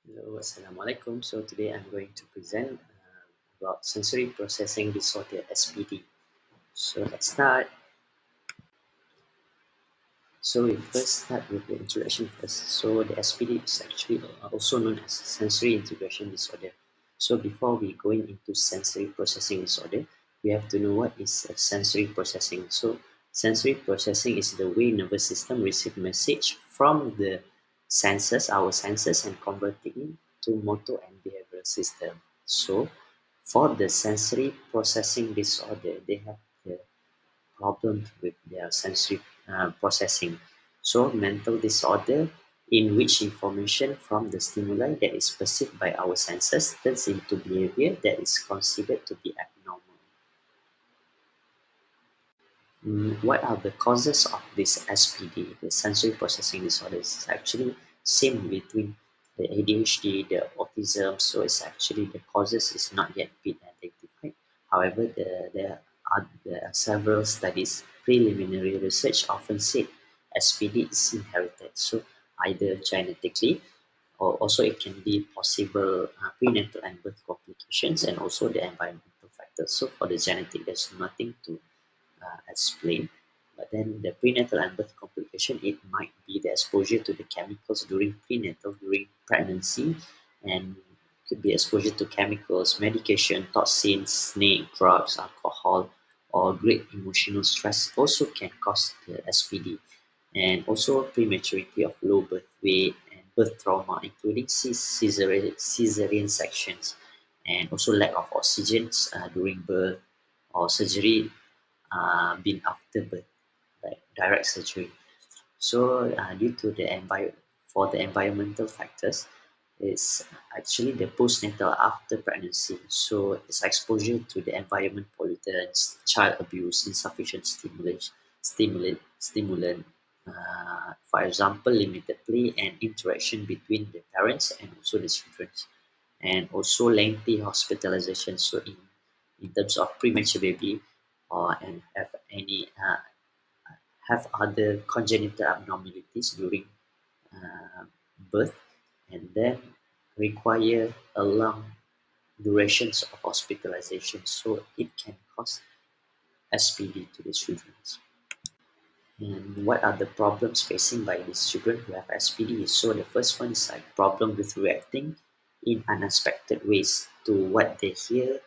Hello, Assalamualaikum. So today I'm going to present about sensory processing disorder (SPD). So let's start. So we first start with the introduction first. So the SPD is actually also known as sensory integration disorder. So before we going into sensory processing disorder, we have to know what is sensory processing. So sensory processing is the way nervous system receive message from the senses, our senses, and converting it to motor and behavioral system. So for the sensory processing disorder, they have the problems with their sensory processing. So, mental disorder in which information from the stimuli that is perceived by our senses turns into behavior that is considered to be abnormal. What are the causes of this SPD, the sensory processing disorders? It's actually same between the ADHD, the autism. So it's actually the causes is not yet been identified. However, there are several studies, preliminary research often said SPD is inherited. So either genetically or also it can be possible prenatal and birth complications and also the environmental factors. So for the genetic, there's nothing to explain. But then the prenatal and birth complication, it might be the exposure to the chemicals during prenatal, during pregnancy, and could be exposure to chemicals, medication, toxins, snake, drugs, alcohol, or great emotional stress also can cause the SPD. And also prematurity of low birth weight and birth trauma, including cesarean sections, and also lack of oxygen during birth or surgery been after birth, like direct surgery. So due to the for the environmental factors, it's actually the postnatal after pregnancy. So it's exposure to the environment pollutants, child abuse, insufficient stimulant. For example, limited play and interaction between the parents and also the children, and also lengthy hospitalization. So in terms of premature baby, and have other congenital abnormalities during uh, birth, and then require a long durations of hospitalization, so it can cause SPD to the children. And what are the problems facing by these children who have SPD? So the first one is like problem with reacting in unexpected ways to what they hear,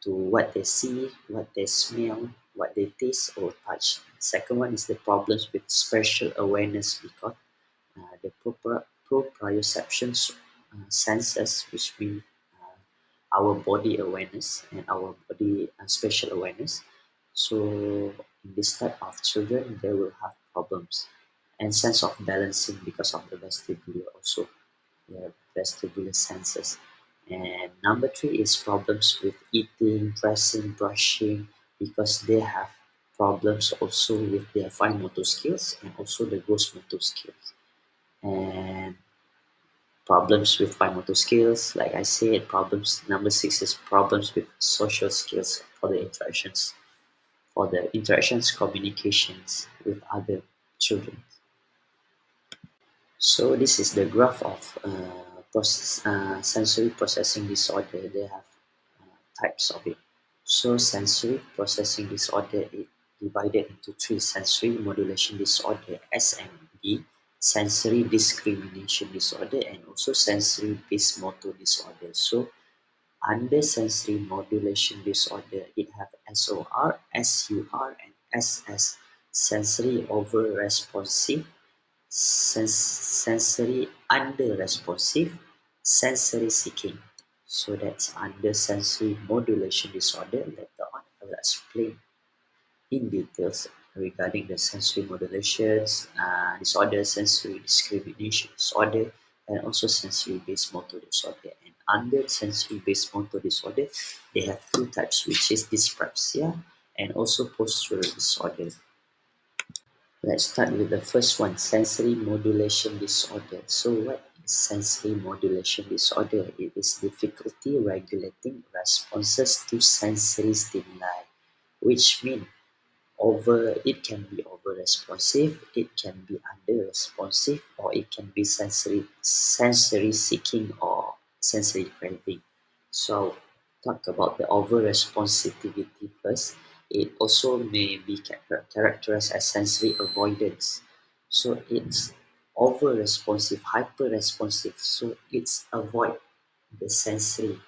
to what they see, what they smell, what they taste or touch. Second one is the problems with spatial awareness because the proprioception senses, which mean our body awareness and our body spatial awareness. So in this type of children, they will have problems and sense of balancing because of the vestibular also, the vestibular senses. And number three is problems with eating, dressing, brushing, because they have problems also with their fine motor skills and also the gross motor skills. And problems with fine motor skills, like I said, problems. Number six is problems with social skills for the interactions, communications with other children. So this is the graph of sensory processing disorder. They have types of it. So sensory processing disorder is divided into three: sensory modulation disorder (SMD), sensory discrimination disorder, and also sensory based motor disorder. So under sensory modulation disorder, it have SOR, SUR, and SS. Sensory over responsive, sensory under responsive, sensory seeking. So that's under sensory modulation disorder. Later on, I will explain in details regarding the sensory modulations disorder, sensory discrimination disorder, and also sensory-based motor disorder. And under sensory-based motor disorder, they have two types, which is dyspraxia and also postural disorder. Let's start with the first one, sensory modulation disorder. So what is sensory modulation disorder? It is difficulty regulating responses to sensory stimuli, which means it can be over responsive, it can be under responsive, or it can be sensory seeking or sensory craving. So talk about the over responsivity first. It also may be characterized as sensory avoidance. So it's over responsive, hyper responsive. So it's avoid the sensory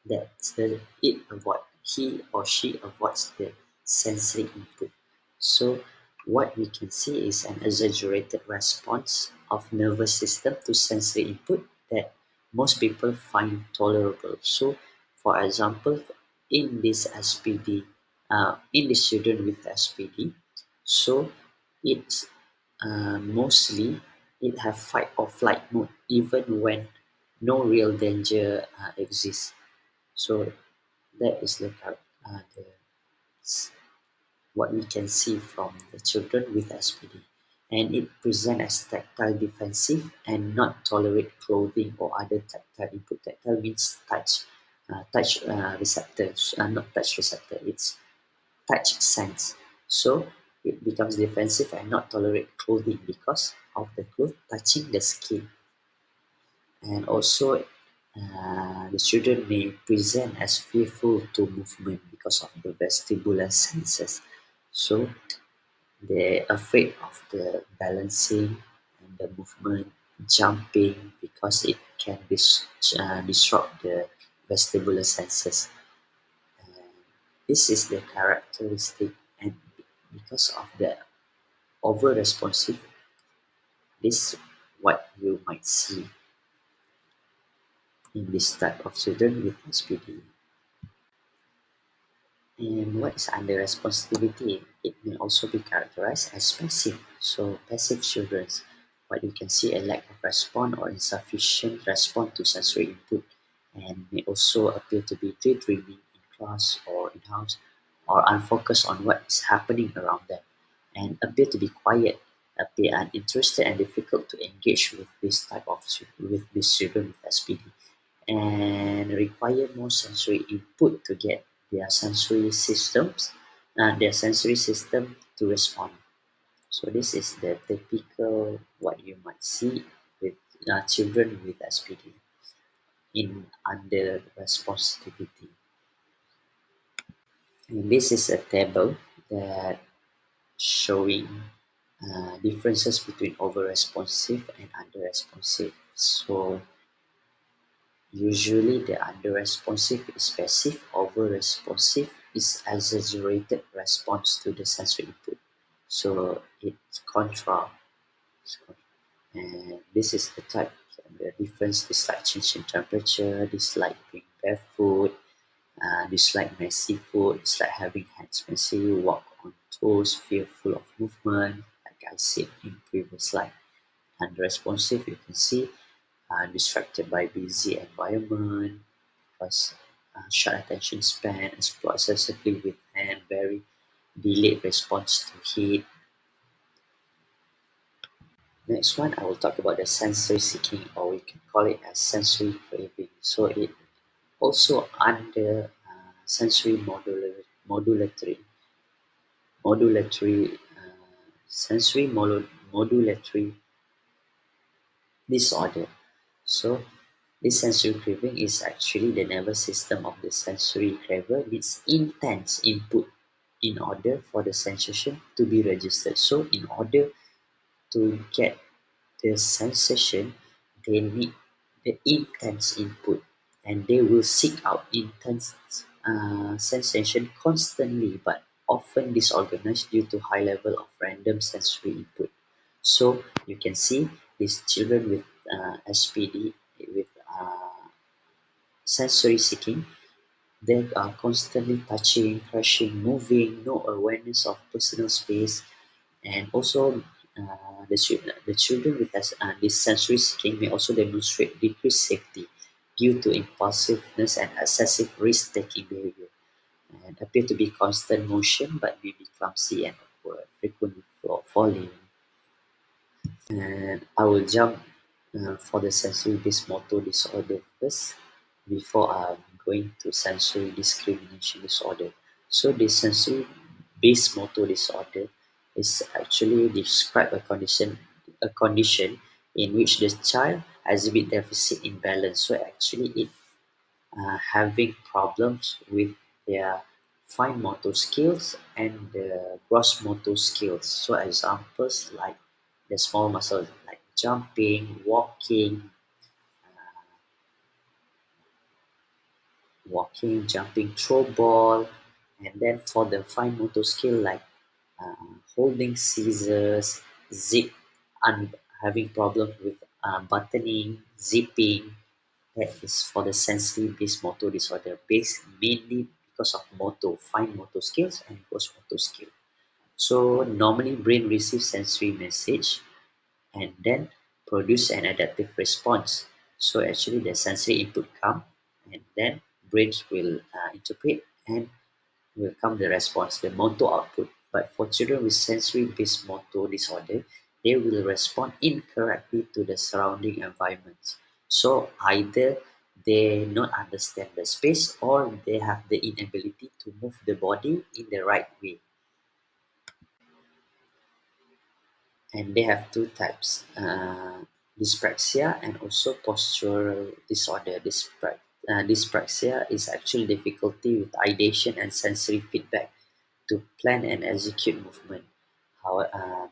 that he or she avoids the sensory input. So what we can see is an exaggerated response of nervous system to sensory input that most people find tolerable. So for example, in this SPD, in the children with SPD, so it's mostly it have fight or flight mode even when no real danger exists. So that is the what we can see from the children with SPD, and it present as tactile defensive and not tolerate clothing or other tactile input. Tactile means touch receptors, not touch receptor. It's touch sense. So it becomes defensive and not tolerate clothing because of the cloth touching the skin. And also the children may present as fearful to movement because of the vestibular senses. So they're afraid of the balancing and the movement, jumping because it can disrupt the vestibular senses. And this is the characteristic, and because of the over responsive, this what you might see in this type of children with SPD. And what is under responsibility? It may also be characterized as passive. So passive children, what you can see a lack of response or insufficient response to sensory input, and may also appear to be daydreaming in class or in house, or unfocused on what is happening around them, and appear to be quiet, appear uninterested and difficult to engage with this type of with these children with SPD, and require more sensory input to get their sensory system to respond. So this is the typical what you might see with children with SPD in under responsivity. And this is a table that showing differences between over responsive and under responsive. So usually the under-responsive is passive, over-responsive is exaggerated response to the sensory input. So it's contra. And this is the type. The difference dislike changing temperature, dislike being barefoot, dislike messy food, dislike having hands messy, walk on toes, fearful of movement, like I said in previous slide. And responsive, you can see distracted by busy environment, because short attention span, explore excessively with hand, very delayed response to heat. Next one, I will talk about the sensory seeking, or we can call it as sensory craving. So it also under sensory modulatory modulatory disorder. So this sensory craving is actually the nervous system of the sensory craver needs intense input in order for the sensation to be registered. So in order to get the sensation, they need the intense input, and they will seek out intense sensation constantly, but often disorganized due to high level of random sensory input. So you can see these children with SPD, with sensory seeking, they are constantly touching, crushing, moving, no awareness of personal space, and also the children with this sensory seeking may also demonstrate decreased safety due to impulsiveness and excessive risk-taking behavior, and appear to be constant motion but may be clumsy and awkward, frequently falling. And I will jump for the sensory-based motor disorder first before going to sensory discrimination disorder. So the sensory-based motor disorder is actually describe a condition in which the child exhibit deficit in balance. So actually it having problems with their fine motor skills and the gross motor skills. So examples like the small muscles like jumping, jumping, throw ball, and then for the fine motor skill like holding scissors, zip, and having problem with buttoning, zipping. That is for the sensory-based motor disorder, based mainly because of fine motor skills and gross motor skill. So normally brain receives sensory message and then produce an adaptive response. So actually the sensory input come and then brains will interpret and will come the response, the motor output. But for children with sensory-based motor disorder, they will respond incorrectly to the surrounding environments. So either they not understand the space or they have the inability to move the body in the right way. And they have two types, dyspraxia and also postural disorder. Dyspraxia is actually difficulty with ideation and sensory feedback to plan and execute movement.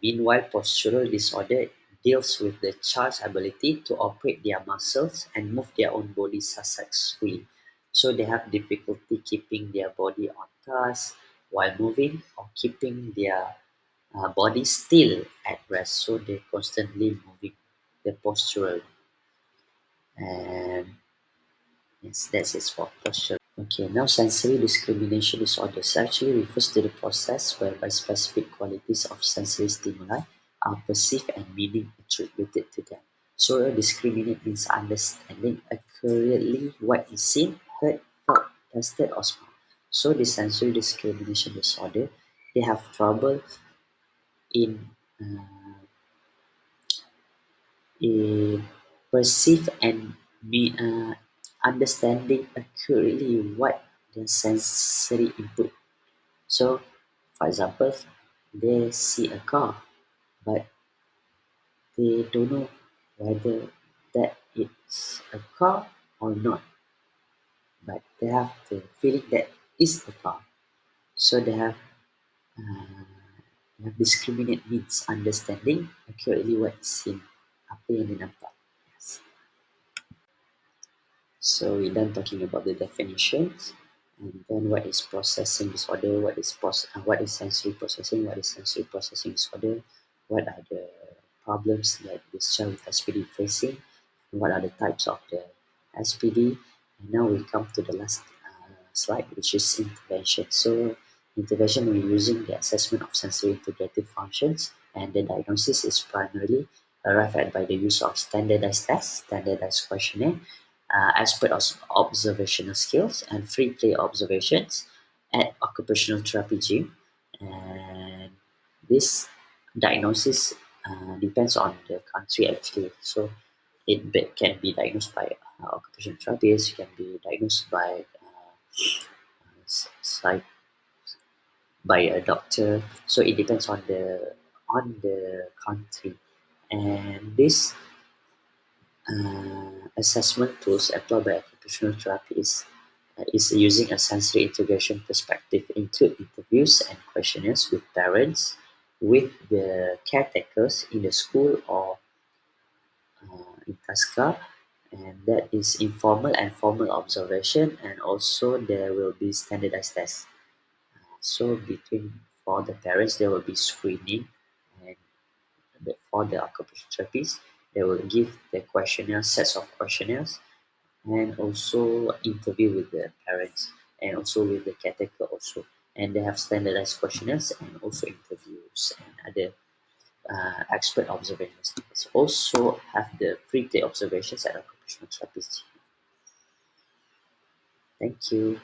Meanwhile, postural disorder deals with the child's ability to operate their muscles and move their own body successfully. So they have difficulty keeping their body on task while moving or keeping their body still at rest. So they constantly moving the postural, and yes, that's it for posture. Okay, now sensory discrimination disorders actually refers to the process whereby specific qualities of sensory stimuli are perceived and meaning attributed to them. So discriminate means understanding accurately what is seen, heard, felt, tasted, or smelled. So the sensory discrimination disorder, they have trouble in uh, perceive and understanding accurately what the sensory input. So, for example, they see a car, but they don't know whether that it's a car or not. But they have the feeling that it's a car. So uh, they have discriminate means understanding accurately what is seen. Apa yang dia nampak. Yes. So we're done talking about the definitions, and then what is processing disorder, what is sensory processing, what is sensory processing disorder, what are the problems that this child with SPD facing, what are the types of the SPD, and now we come to the last slide, which is intervention. So intervention, we're using the assessment of sensory integrative functions, and the diagnosis is primarily arrived at by the use of standardized tests, standardized questionnaire, expert observational skills, and free play observations at occupational therapy gym. And this diagnosis depends on the country actually. So can be diagnosed by occupational therapist, can be diagnosed by psych, by a doctor. So it depends on the country, and this assessment tools employed by occupational therapists is using a sensory integration perspective, include interviews and questionnaires with parents, with the caretakers in the school or in Tasca, and that is informal and formal observation, and also there will be standardized tests. So between for the parents, there will be screening, and for the occupational therapists, they will give the questionnaire sets of questionnaires and also interview with the parents and also with the caretaker also. And they have standardized questionnaires and also interviews and other expert observations. They also have the free play observations at occupational therapists. Thank you.